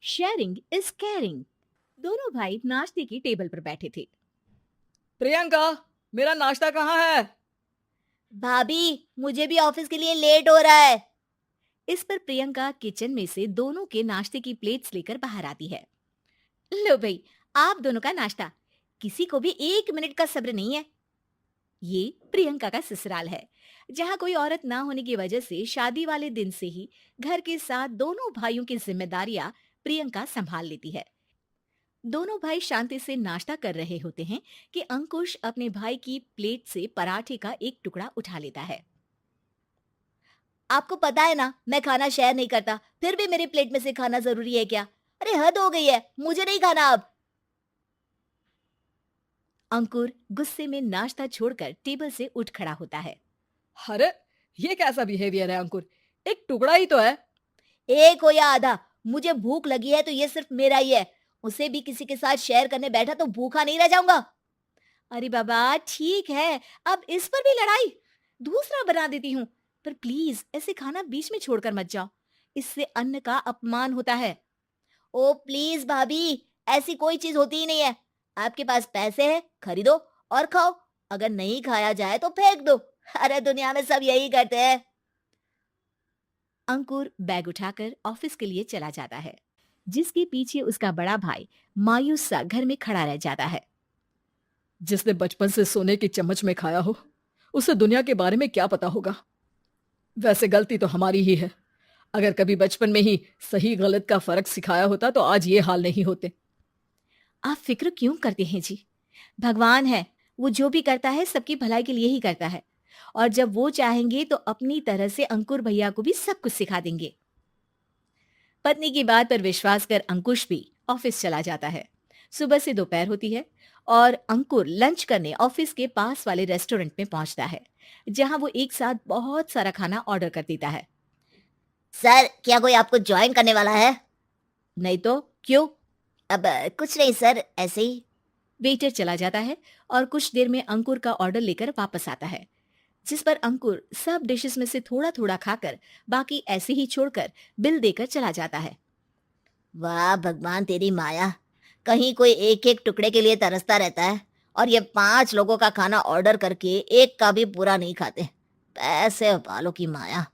Sharing is caring. दोनों भाई नाश्ते की टेबल पर बैठे थे। प्रियंका, मेरा नाश्ता कहाँ है? भाभी, मुझे भी ऑफिस के लिए लेट हो रहा है। इस पर प्रियंका किचन में से दोनों के नाश्ते की प्लेट्स लेकर बाहर आती है। लो भाई, आप दोनों का नाश्ता। किसी को भी 1 मिनट का सब्र नहीं है। ये प्रियंका का ससुराल है, जहाँ कोई औरत ना होने की वजह से शादी वाले दिन से ही घर के साथ दोनों भाइयों की जिम्मेदारियां प्रियंका संभाल लेती है। दोनों भाई शांति से नाश्ता कर रहे होते हैं कि अंकुश अपने भाई की प्लेट से पराठे का एक टुकड़ा उठा लेता है। आपको पता है ना, मैं खाना शेयर नहीं करता, फिर भी मेरी प्लेट में से खाना जरूरी है क्या? अरे हद हो गई है, मुझे नहीं खाना अब। अंकुर गुस्से में नाश्ता छोड़कर टेबल से उठ खड़ा होता है। अरे, ये कैसा बिहेवियर है अंकुर? एक टुकड़ा ही तो है। एक हो या आधा, मुझे भूख लगी है तो ये सिर्फ मेरा ही है। उसे भी किसी के साथ शेयर करने बैठा तो भूखा नहीं रह जाऊंगा। अरे बाबा ठीक है, अब इस पर भी लड़ाई। दूसरा बना देती हूँ, पर प्लीज ऐसे खाना बीच में छोड़कर मत जाओ। इससे अन्न का अपमान होता है। ओ प्लीज भाभी, ऐसी कोई चीज होती ही नहीं है। आपके पास पैसे हैं, खरीदो और खाओ। अगर नहीं खाया जाए तो फेंक दो। अरे दुनिया में सब यही करते हैं। अंकुर बैग उठाकर ऑफिस के लिए चला जाता है, जिसके पीछे उसका बड़ा भाई मायूस सा घर में खड़ा रह जाता है। जिसने बचपन से सोने की चम्मच में खाया हो, उसे दुनिया के बारे में क्या पता होगा? वैसे गलती तो हमारी ही है। अगर कभी बचपन में ही सही गलत का फर्क सिखाया होता तो आज ये हाल नहीं होते। आप फिक्र क्यों करते हैं जी? भगवान है, वो जो भी करता है सबकी भलाई के लिए ही करता है। और जब वो चाहेंगे तो अपनी तरह से अंकुर भैया को भी सब कुछ सिखा देंगे। पत्नी की बात पर विश्वास कर अंकुश भी ऑफिस चला जाता है। सुबह से दोपहर होती है और अंकुर लंच करने ऑफिस के पास वाले रेस्टोरेंट में पहुंचता है, जहां वो एक साथ बहुत सारा खाना ऑर्डर कर देता है। सर, क्या कोई आपको ज्वाइन करने वाला है? नहीं तो क्यों? अब कुछ नहीं सर, ऐसे ही। वेटर चला जाता है और कुछ देर में अंकुर का ऑर्डर लेकर वापस आता है, जिस पर अंकुर सब डिशेस में से थोड़ा थोड़ा खाकर बाकी ऐसे ही छोड़कर बिल देकर चला जाता है। वाह भगवान, तेरी माया। कहीं कोई एक एक टुकड़े के लिए तरसता रहता है और ये 5 लोगों का खाना ऑर्डर करके एक का भी पूरा नहीं खाते। पैसे वालों की माया।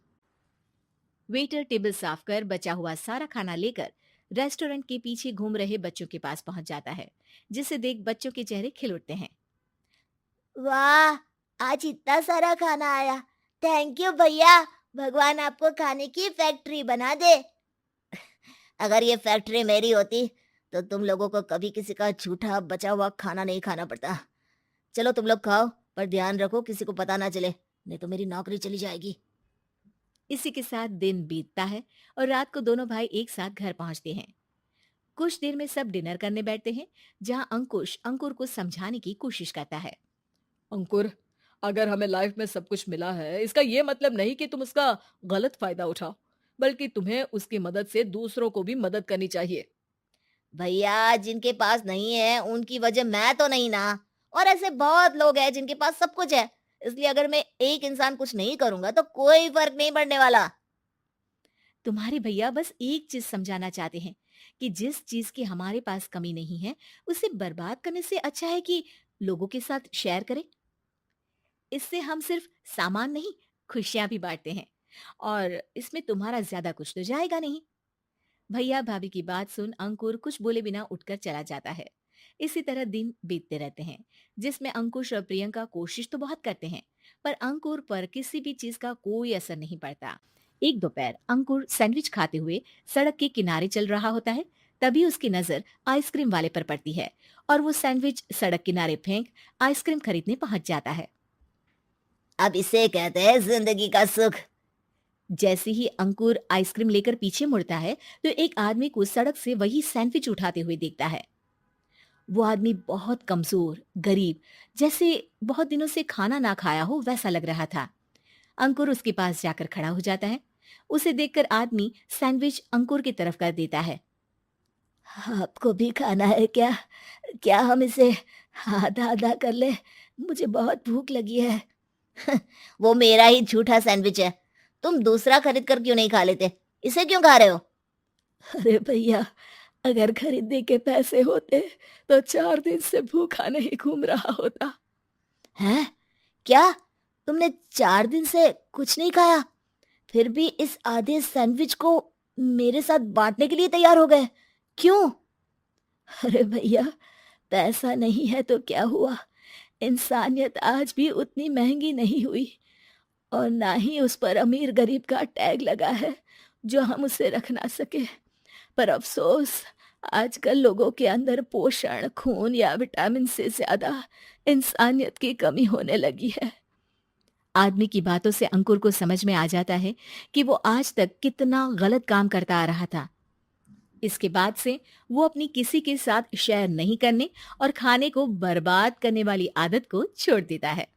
वेटर टेबल साफ कर बचा हुआ सारा खाना लेकर रेस्टोरेंट के पीछे घूम रहे बच्चों के पास पहुंच जाता है, जिसे देख बच्चों के चेहरे खिल उठते हैं। वाह, आज इतना सारा खाना आया। थैंक यू भैया। भगवान आपको खाने की फैक्ट्री बना दे। अगर ये फैक्ट्री मेरी होती तो तुम लोगों को कभी किसी का झूठा बचा हुआ खाना नहीं खाना पड़ता। चलो तुम लोग खाओ, पर ध्यान रखो किसी को पता ना चले, नहीं तो मेरी नौकरी चली जाएगी। इसी के साथ दिन बीतता है और रात को दोनों भाई एक साथ घर पहुंचते हैं। कुछ देर में सब डिनर करने बैठते हैं, जहां अंकुश अंकुर को समझाने की कोशिश करता है। अंकुर, अगर हमें लाइफ में सब कुछ मिला है, इसका ये मतलब नहीं कि तुम उसका गलत फायदा उठाओ, बल्कि तुम्हें उसकी मदद से दूसरों को भी मदद करनी चाहिए। भैया, जिनके पास नहीं है उनकी वजह मैं तो नहीं ना। और ऐसे बहुत लोग हैं जिनके पास सब कुछ है। इसलिए अगर मैं एक इंसान कुछ नहीं करूंगा तो कोई फर्क नहीं पड़ने वाला। तुम्हारे भैया बस एक चीज समझाना चाहते हैं कि जिस चीज की हमारे पास कमी नहीं है, उसे बर्बाद करने से अच्छा है कि लोगों के साथ शेयर करें। इससे हम सिर्फ सामान नहीं, खुशियां भी बांटते हैं, और इसमें तुम्हारा ज्यादा कुछ तो जाएगा नहीं। भैया भाभी की बात सुन अंकुर कुछ बोले बिना उठकर चला जाता है। इसी तरह दिन बीतते रहते हैं, जिसमें अंकुश और प्रियंका कोशिश तो बहुत करते हैं, पर अंकुर पर किसी भी चीज का कोई असर नहीं पड़ता। एक दोपहर अंकुर सैंडविच खाते हुए सड़क के किनारे चल रहा होता है। तभी उसकी नजर आइसक्रीम वाले पर पड़ती है और वो सैंडविच सड़क किनारे फेंक आइसक्रीम खरीदने पहुंच जाता है। अब इसे कहते हैं जिंदगी का सुख। जैसे ही अंकुर आइसक्रीम लेकर पीछे मुड़ता है, तो एक आदमी को सड़क से वही सैंडविच उठाते हुए देखता है। वो आदमी बहुत कमजोर, गरीब, जैसे बहुत दिनों से खाना ना खाया हो वैसा लग रहा था। अंकुर उसके पास जाकर खड़ा हो जाता है। उसे देखकर आदमी सैंडविच अंकुर की तरफ कर देता है। आपको भी खाना है क्या? क्या हम इसे आधा आधा कर ले? मुझे बहुत भूख लगी है। वो मेरा ही झूठा सैंडविच है। तुम दूसरा खरीद कर क्यों नहीं खा लेते? इसे क्यों खा रहे हो? अरे भैया, अगर खरीदने के पैसे होते तो 4 दिन से भूखा नहीं घूम रहा होता। हैं? क्या? तुमने 4 दिन से कुछ नहीं खाया, फिर भी इस आधे सैंडविच को मेरे साथ बांटने के लिए तैयार हो गए? क्यों? अरे भैया, पैसा नहीं है तो क्या हुआ, इंसानियत आज भी उतनी महंगी नहीं हुई और ना ही उस पर अमीर गरीब का टैग लगा है जो हम उसे रख ना सके। पर अफसोस, आजकल लोगों के अंदर पोषण, खून या विटामिन से ज्यादा इंसानियत की कमी होने लगी है। आदमी की बातों से अंकुर को समझ में आ जाता है कि वो आज तक कितना गलत काम करता आ रहा था। इसके बाद से वो अपनी किसी के साथ शेयर नहीं करने और खाने को बर्बाद करने वाली आदत को छोड़ देता है।